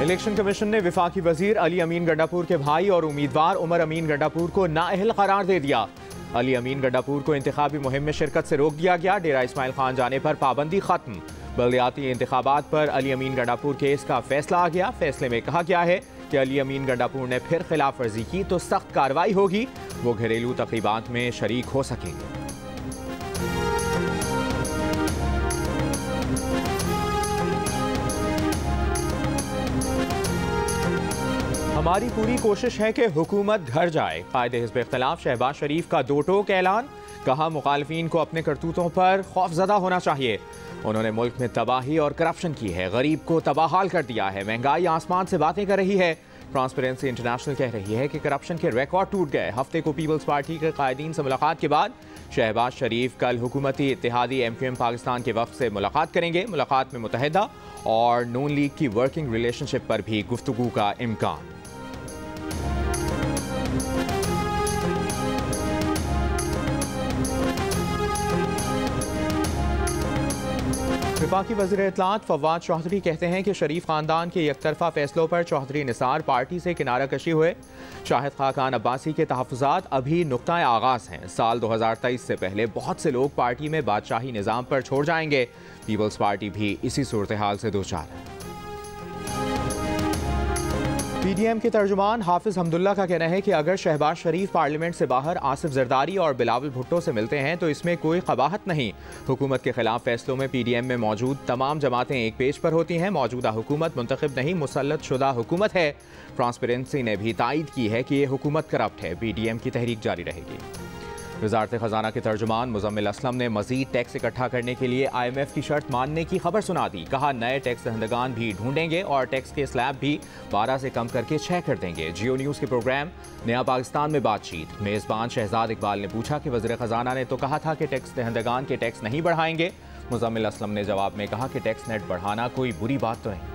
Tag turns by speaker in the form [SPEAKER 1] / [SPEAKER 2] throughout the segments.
[SPEAKER 1] Election commission ने वफाकी वजीर अली अमीन गंडापुर के भाई और उम्मीदवार उमर अमीन गंडापुर को नाअहल करार दे दिया। अली अमीन गंडापुर को इंतखाबी मुहिम में शिरकत से रोक दिया गया। डेरा इस्माइल खान जाने पर पाबंदी खत्म। बल्दियाती इंतखाबात पर अली अमीन गंडापुर केस का फैसला आ गया। फैसले में कहा गया है कि अली अमीन गंडापुर ने फिर खिलाफ वर्जी की तो सख्त कार्रवाई होगी। वो घरेलू तकरीबात में शरीक हो सकेंगे। हमारी पूरी कोशिश है कि हुकूमत घर जाए। कायदे हिज़्ब इख्तिलाफ शहबाज शरीफ का दो टोक ऐलान। कहा मुखालिफिन को अपने करतूतों पर खौफजदा होना चाहिए। उन्होंने मुल्क में तबाही और करप्शन की है, गरीब को तबाहाल कर दिया है, महंगाई आसमान से बातें कर रही है। ट्रांसपेरेंसी इंटरनेशनल कह रही है कि करप्शन के रिकॉर्ड टूट गए। हफ्ते को पीपल्स पार्टी के कायदीन से मुलाकात के बाद शहबाज शरीफ कल हुकूमती इत्तेहादी MQM पाकिस्तान के वक्त से मुलाकात करेंगे। मुलाकात में मुतहदा और नून लीग की वर्किंग रिलेशनशिप पर भी गुफ्तगू का इम्कान। वफाकी वज़ीर इत्तलात फवाद चौधरी कहते हैं कि शरीफ खानदान के एकतरफा फैसलों पर चौधरी निसार पार्टी से किनारा कशी हुए। शाहिद खाकान अब्बासी के तहफ़्फ़ुज़ात अभी नुक्ताए आगाज़ हैं। साल 2023 से पहले बहुत से लोग पार्टी में बादशाही निज़ाम पर छोड़ जाएंगे। पीपल्स पार्टी भी इसी सूरत हाल से दो चार है। PDM के तर्जुमान हाफिज हमदुल्ला का कहना है कि अगर शहबाज शरीफ पार्लियामेंट से बाहर आसिफ जरदारी और बिलावल भुट्टो से मिलते हैं तो इसमें कोई कबाहत नहीं। हुकूमत के खिलाफ फैसलों में PDM में मौजूद तमाम जमातें एक पेज पर होती हैं। मौजूदा हुकूमत मुंतखब नहीं, मुसल्लत शुदा हुकूमत है। ट्रांसपेरेंसी ने भी तायद की है कि ये हुकूमत करप्ट है। PDM की तहरीक जारी रहेगी। वज़ारत ख़जाना के तर्जुमान मुज़म्मिल असलम ने मज़ीद टैक्स इकट्ठा करने के लिए IMF की शर्त मानने की खबर सुना दी। कहा नए टैक्स दहंदगान भी ढूंढेंगे और टैक्स के स्लैब भी 12 से कम करके 6 कर देंगे। जियो न्यूज़ के प्रोग्राम नया पाकिस्तान में बातचीत मेज़बान शहजाद इकबाल ने पूछा कि वज़ीर ख़जाना ने तो कहा था कि टैक्स दहंदगान के टैक्स नहीं बढ़ाएंगे। मुज़म्मिल असलम ने जवाब में कहा कि टैक्स नेट बढ़ाना कोई बुरी बात तो नहीं।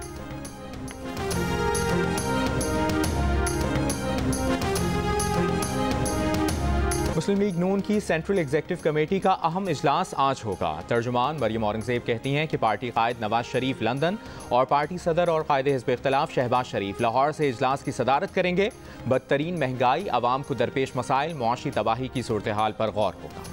[SPEAKER 1] मुस्लिम लीग नून की सेंट्रल एग्जीक्यूटिव कमेटी का अहम इजलास आज होगा। तर्जुमान मरियम औरंगजेब कहती हैं कि पार्टी कायद नवाज शरीफ लंदन और पार्टी सदर और कायदे हिज़्ब इख्तिलाफ शहबाज शरीफ लाहौर से इजलास की सदारत करेंगे। बदतरीन महंगाई, आवाम को दरपेश मसाइल, मुआशी तबाही की सूरत हाल पर गौर होगा।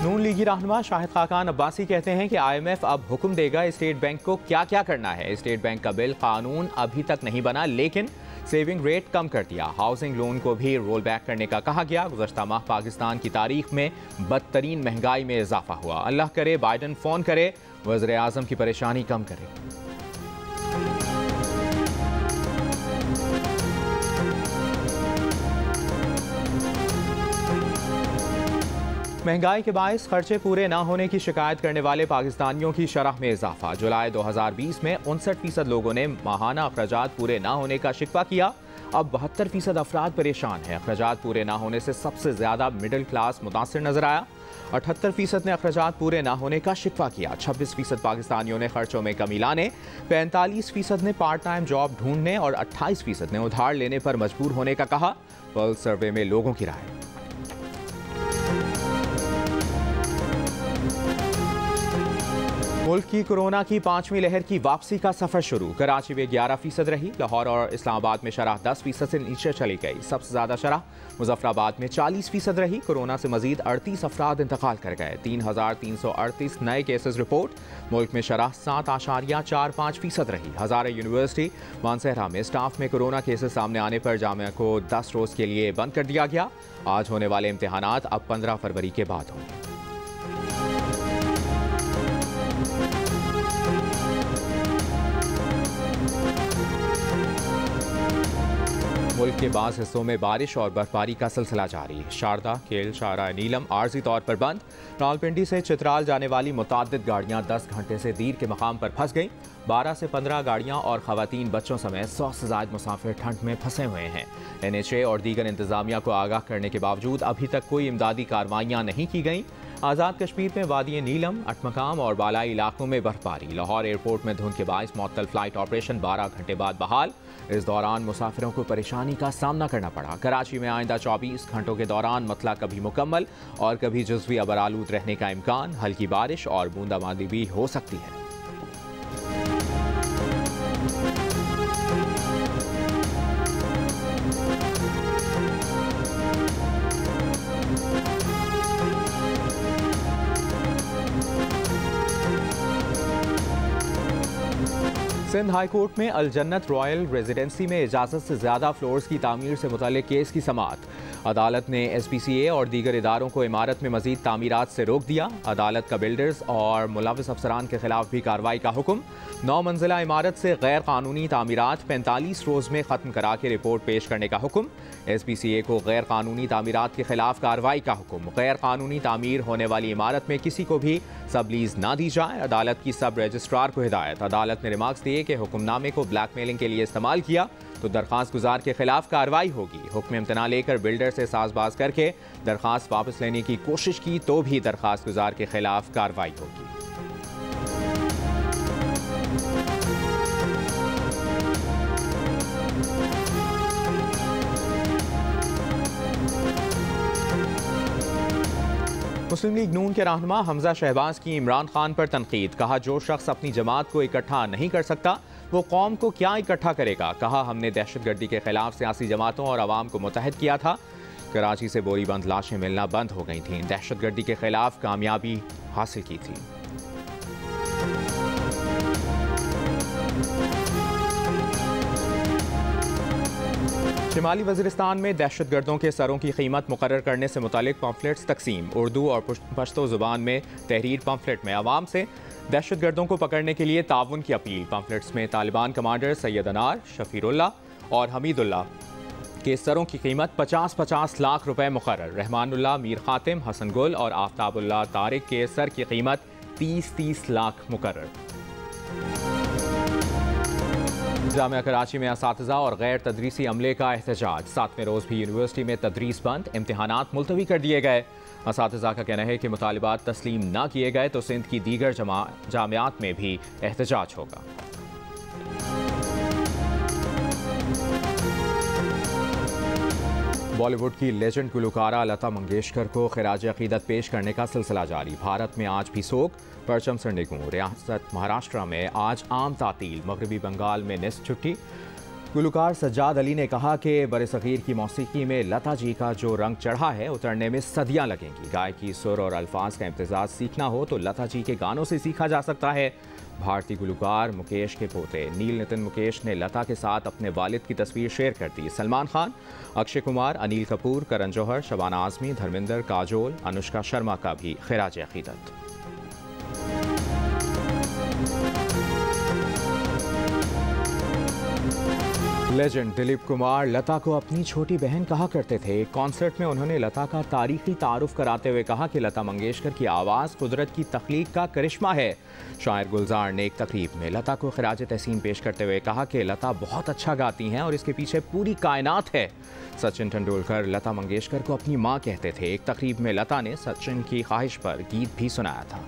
[SPEAKER 1] नून लीगी रहनुमा शाहिद खाकान अब्बासी कहते हैं कि IMF अब हुक्म देगा स्टेट बैंक को क्या क्या करना है। स्टेट बैंक का बिल कानून अभी तक नहीं बना, लेकिन सेविंग रेट कम कर दिया। हाउसिंग लोन को भी रोल बैक करने का कहा गया। गुज़श्ता माह पाकिस्तान की तारीख में बदतरीन महंगाई में इजाफा हुआ। अल्लाह करे बाइडन फ़ोन करे, वज़ीर आज़म की परेशानी कम करे। महंगाई के बायस खर्चे पूरे न होने की शिकायत करने वाले पाकिस्तानियों की शरह में इजाफा। जुलाई 2020 में 59% लोगों ने माहाना अखराजात पूरे न होने का शिकवा किया। अब 72% अफराद परेशान हैं। अखराजात पूरे न होने से सबसे ज्यादा मिडिल क्लास मुतासिर नजर आया। 78% ने अखराजात पूरे न होने का शिकवा किया। 26% पाकिस्तानियों ने खर्चों में कमी लाने, 45% ने पार्ट टाइम जॉब ढूंढने और 28% ने उधार लेने पर मजबूर होने का कहा। पल्स सर्वे में लोगों की राय। मुल्क की कोरोना की 5वीं लहर की वापसी का सफर शुरू। कराची में 11% रही। लाहौर और इस्लामाबाद में शरह 10% से नीचे चली गई। सबसे ज्यादा शरह मुजफ्फराबाद में 40% रही। कोरोना से मजीद 38 अफराद इंतकाल कर गए। 3338 नए केसेस रिपोर्ट। मुल्क में शरह 7.45% रही। हज़ारे यूनिवर्सिटी मानसहरा में स्टाफ में कोरोना केसेस सामने आने पर जामिया को 10 रोज के लिए बंद कर दिया गया। आज होने वाले इम्तिहानात अब 15 फरवरी के बाद होंगे। मुल्क के बाज़ हिस्सों में बारिश और बर्फबारी का सिलसिला जारी। शारदा, केल, शाहरा नीलम आर्जी तौर पर बंद। रावलपिंडी से चित्राल जाने वाली मुताद्दिद गाड़ियां 10 घंटे से देर के मकाम पर फंस गईं। 12 से 15 गाड़ियां और खवातीन बच्चों समेत 100 से ज़ायद मुसाफिर ठंड में फंसे हुए हैं। NHA और दीगर इंतजामिया को आगाह करने के बावजूद अभी तक कोई इमदादी कार्रवाइयाँ नहीं की गईं। आज़ाद कश्मीर में वादी नीलम, अटमकाम और बालाई इलाकों में बर्फबारी। लाहौर एयरपोर्ट में धुंध के बायस मुअत्तल फ्लाइट ऑपरेशन 12 घंटे बाद बहाल। इस दौरान मुसाफिरों को परेशानी का सामना करना पड़ा। कराची में आइंदा 24 घंटों के दौरान मतला कभी मुकम्मल और कभी जुज़वी अबरालूद रहने का इम्कान। हल्की बारिश और बूंदाबांदी भी हो सकती है। सिंध हाई कोर्ट में अल जन्नत रॉयल रेजिडेंसी में इजाज़त से ज़्यादा फ्लोर्स की तामीर से मुतल्लिक केस की समाअत। अदालत ने SPCA और दीगर इदारों को इमारत में मजीद तामीरात से रोक दिया। अदालत का बिल्डर्स और मुलविस अफसरान के खिलाफ भी कार्रवाई का हुक्म। 9 मंजिला इमारत से गैर कानूनी तामीरात 45 रोज़ में ख़त्म करा के रिपोर्ट पेश करने का हुक्म। SPCA को गैर कानूनी तामीरात के खिलाफ कार्रवाई का हुक्म। गैर कानूनी तामीर होने वाली इमारत में किसी को भी सबलीज ना दी जाए। अदालत की सब रजिस्ट्रार को हिदायत। अदालत ने रिमार्क्स दिए कि हुक्मनामे को ब्लैकमेलिंग के लिए इस्तेमाल किया तो दरखास्त गुजार के खिलाफ कार्रवाई होगी। हुक्म इम्तना लेकर बिल्डर से साजबाज करके दरखास्त वापस लेने की कोशिश की तो भी दरखास्त गुजार के खिलाफ कार्रवाई होगी। मुस्लिम लीग नून के रहनुमा हमजा शहबाज की इमरान खान पर तनकीद। कहा, जो शख्स अपनी जमात को इकट्ठा नहीं कर सकता वो कौम को क्या इकट्ठा करेगा। कहा, हमने दहशतगर्दी के खिलाफ सियासी जमातों और आवाम को मुत्तहद किया था। कराची से बोरीबंद लाशें मिलना बंद हो गई थीं। दहशतगर्दी के खिलाफ कामयाबी हासिल की थी। शिमाली वज़ीरिस्तान में दहशतगर्दों के सरों की कीमत मुकर्रर करने से मुतालिक पम्फलेट्स तकसीम। उर्दू और पश्तो ज़ुबान में तहरीर पम्फलेट में अवाम से दहशतगर्दों को पकड़ने के लिए ताउन की अपील। पम्फलेट्स में तालिबान कमांडर सैयद अनार, शफीरुल्लाह और हमीदुल्लाह के सरों की कीमत 50-50 लाख रुपए मुकर्रर। रहमानुल्लाह, मीर खातिम, हसन गुल और आफ्ताबुल्लाह तारिक के सर की कीमत 30-30 लाख मुकर्रर। जामिया कराची में असातिज़ा और गैर तदरीसी अमले का एहतजाज। 7वें रोज़ भी यूनिवर्सिटी में तदरीस बंद, इम्तिहानात मुलतवी कर दिए गए। असातिज़ा का कहना है कि मुतालिबात तस्लीम न किए गए तो सिंध की दीगर जामियात में भी एहतजाज होगा। बॉलीवुड की लेजेंड गुलकारा लता मंगेशकर को खिराज अकीदत पेश करने का सिलसिला जारी। भारत में आज भी सोग, परचम संडे गुं। रियासत महाराष्ट्र में आज आम तातील। मगरबी बंगाल में निस्फ छुट्टी। गुलकार सज्जाद अली ने कहा कि बरसगीर की मौसीकी में लता जी का जो रंग चढ़ा है उतरने में सदियां लगेंगी। गायकी, सुर और अल्फाज का इम्तिजाज सीखना हो तो लता जी के गानों से सीखा जा सकता है। भारतीय गुलकार मुकेश के पोते नील नितिन मुकेश ने लता के साथ अपने वालिद की तस्वीर शेयर कर दी। सलमान खान, अक्षय कुमार, अनिल कपूर, करण जौहर, शबाना आज़मी, धर्मेंद्र, काजोल, अनुष्का शर्मा का भी खिराज अकीदत। लेजेंड दिलीप कुमार लता को अपनी छोटी बहन कहा करते थे। एक कॉन्सर्ट में उन्होंने लता का तारीखी तारुफ कराते हुए कहा कि लता मंगेशकर की आवाज़ कुदरत की तख्लीक का करिश्मा है। शायर गुलजार ने एक तकरीब में लता को खिराज तहसीन पेश करते हुए कहा कि लता बहुत अच्छा गाती हैं और इसके पीछे पूरी कायनात है। सचिन तेंदुलकर लता मंगेशकर को अपनी माँ कहते थे। एक तकरीब में लता ने सचिन की ख्वाहिश पर गीत भी सुनाया था।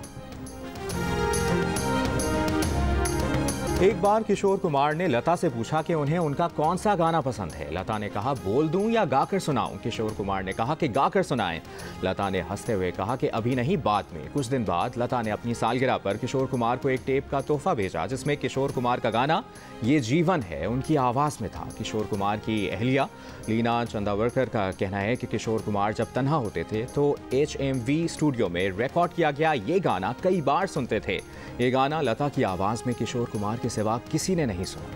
[SPEAKER 1] एक बार किशोर कुमार ने लता से पूछा कि उन्हें उनका कौन सा गाना पसंद है। लता ने कहा, बोल दूं या गाकर सुनाऊं। किशोर कुमार ने कहा कि गाकर सुनाएं। लता ने हंसते हुए कहा कि अभी नहीं, बाद में। कुछ दिन बाद लता ने अपनी सालगिरह पर किशोर कुमार को एक टेप का तोहफा भेजा जिसमें किशोर कुमार का गाना ये जीवन है उनकी आवाज़ में था। किशोर कुमार की अहलिया लीना चंदावरकर का कहना है कि किशोर कुमार जब तन्हा होते थे तो HMV स्टूडियो में रिकॉर्ड किया गया ये गाना कई बार सुनते थे। ये गाना लता की आवाज़ में किशोर कुमार के सिवा किसी ने नहीं सुना।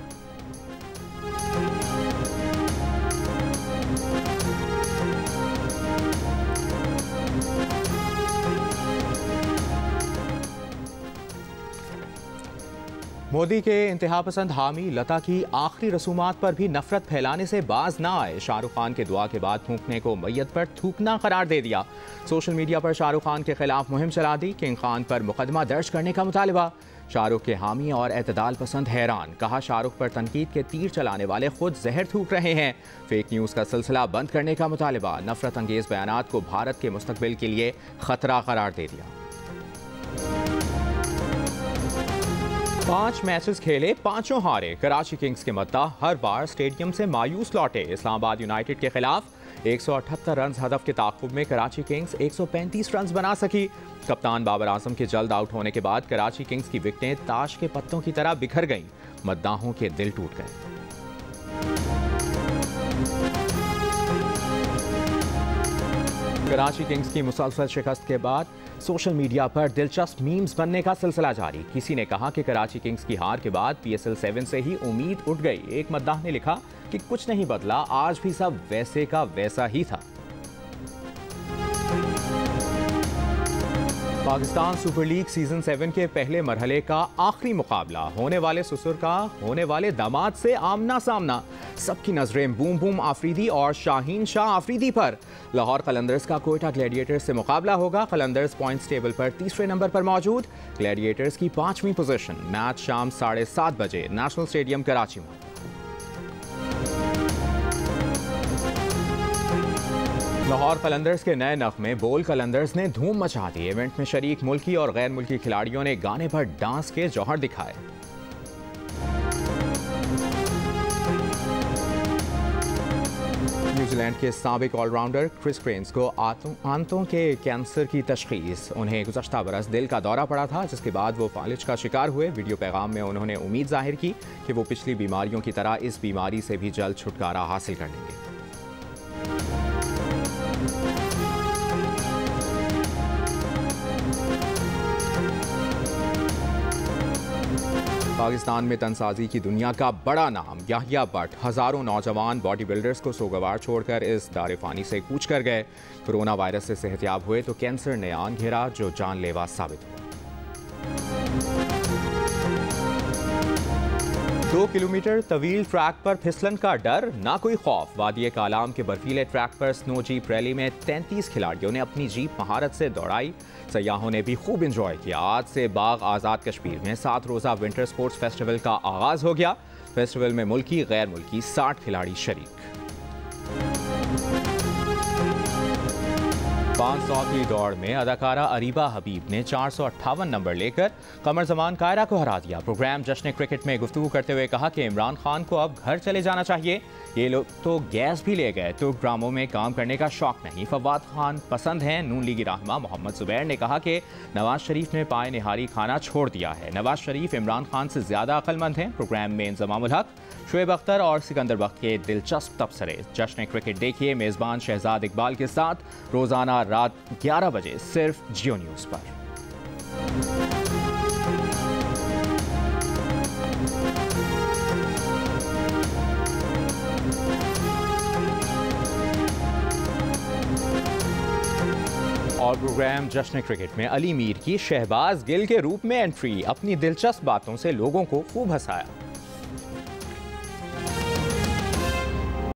[SPEAKER 1] मोदी के इंतहा पसंद हामी लता की आखिरी रसूमात पर भी नफरत फैलाने से बाज ना आए। शाहरुख खान के दुआ के बाद थूकने को मैयत पर थूकना करार दे दिया। सोशल मीडिया पर शाहरुख खान के खिलाफ मुहिम चला दी। किंग खान पर मुकदमा दर्ज करने का मुतालबा। शाहरुख के हामी और एतदाल पसंद हैरान। कहा शाहरुख पर तनकीद के तीर चलाने वाले खुद जहर थूक रहे हैं। फेक न्यूज़ का सिलसिला बंद करने का मुतालबा। नफरत अंगेज बयानात को भारत के मुस्तकबिल के लिए खतरा करार दे दिया। 5 मैचेस खेले, 5 हारे। कराची किंग्स के मद्दाह हर बार स्टेडियम से मायूस लौटे। इस्लामाबाद यूनाइटेड के खिलाफ 178 रन हदफ के ताक़ुब में कराची किंग्स 135 रन बना सकी। कप्तान बाबर आजम के जल्द आउट होने के बाद कराची किंग्स की विकेटें ताश के पत्तों की तरह बिखर गईं। मद्दाहों के दिल टूट गए। कराची किंग्स की मुसलसल शिकस्त के बाद सोशल मीडिया पर दिलचस्प मीम्स बनने का सिलसिला जारी। किसी ने कहा कि कराची किंग्स की हार के बाद PSL 7 से ही उम्मीद उठ गई। एक मद्दाह ने लिखा कि कुछ नहीं बदला, आज भी सब वैसे का वैसा ही था। पाकिस्तान सुपर लीग सीजन 7 के पहले मरहले का आखिरी मुकाबला। होने वाले ससुर का होने वाले दामाद से आमना सामना। सबकी नजरें बूम बूम आफरीदी और शाहीन शाह आफरीदी पर। लाहौर कलंदर्स का कोयटा ग्लैडिएटर्स से मुकाबला होगा। कलंदर्स पॉइंट्स टेबल पर तीसरे नंबर पर मौजूद, ग्लैडिएटर्स की 5वीं पोजीशन। मैच शाम 7:30 बजे नेशनल स्टेडियम कराची में। लाहौर कलंदर्स के नए नगमे बोल कलंदर्स ने धूम मचा दी। इवेंट में शरीक मुल्की और गैर मुल्की खिलाड़ियों ने गाने पर डांस के जौहर दिखाए। न्यूजीलैंड के साबिक ऑलराउंडर क्रिस क्रेन्स को आंतों के कैंसर की तशखीस। उन्हें गुज़श्ता बरस दिल का दौरा पड़ा था, जिसके बाद वो फालिज का शिकार हुए। वीडियो पैगाम में उन्होंने उम्मीद जाहिर की कि वो पिछली बीमारियों की तरह इस बीमारी से भी जल्द छुटकारा हासिल कर लेंगे। पाकिस्तान में तनसाजी की दुनिया का बड़ा नाम याहिया भट्ट। हजारों नौजवान बॉडी बिल्डर्स को सोगवार छोड़कर इस दारिफानी से कूच कर गए। कोरोना वायरस से सेहतियाब हुए तो कैंसर ने आन घेरा, जो जानलेवा साबित हुआ। 2 किलोमीटर तवील ट्रैक पर फिसलन का डर, ना कोई खौफ। वादिये कालाम के बर्फीले ट्रैक पर स्नो जीप रैली में 33 खिलाड़ियों ने अपनी जीप महारत से दौड़ाई। सयाहों ने भी खूब इंजॉय किया। आज से बाग आज़ाद कश्मीर में 7 रोज़ा विंटर स्पोर्ट्स फेस्टिवल का आगाज हो गया। फेस्टिवल में मुल्की गैर मुल्की 60 खिलाड़ी शरीक। 500 की दौड़ में अदाकारा अरीबा हबीब ने 458 नंबर लेकर कमर जमान कायरा को हरा दिया। प्रोग्राम जश्न क्रिकेट में गुफ्तगू करते हुए कहा कि इमरान खान को अब घर चले जाना चाहिए। ये लोग तो गैस भी ले गए तो ड्रामों में काम करने का शौक नहीं। फवाद खान पसंद हैं। नून लीगी रहनुमा मोहम्मद जुबैर ने कहा कि नवाज शरीफ ने पाए निहारी खाना छोड़ दिया है। नवाज शरीफ इमरान खान से ज्यादा अक्लमंद हैं। प्रोग्राम में इंजमामुल हक, शुएब अख्तर और सिकंदर बख्त के दिलचस्प तबसरे। जश्न क्रिकेट देखिए मेजबान शहजाद इकबाल के साथ रोजाना रात 11 बजे सिर्फ जियो न्यूज़ पर। और प्रोग्राम जश्न क्रिकेट में अली मीर की शहबाज गिल के रूप में एंट्री। अपनी दिलचस्प बातों से लोगों को खूब हंसाया।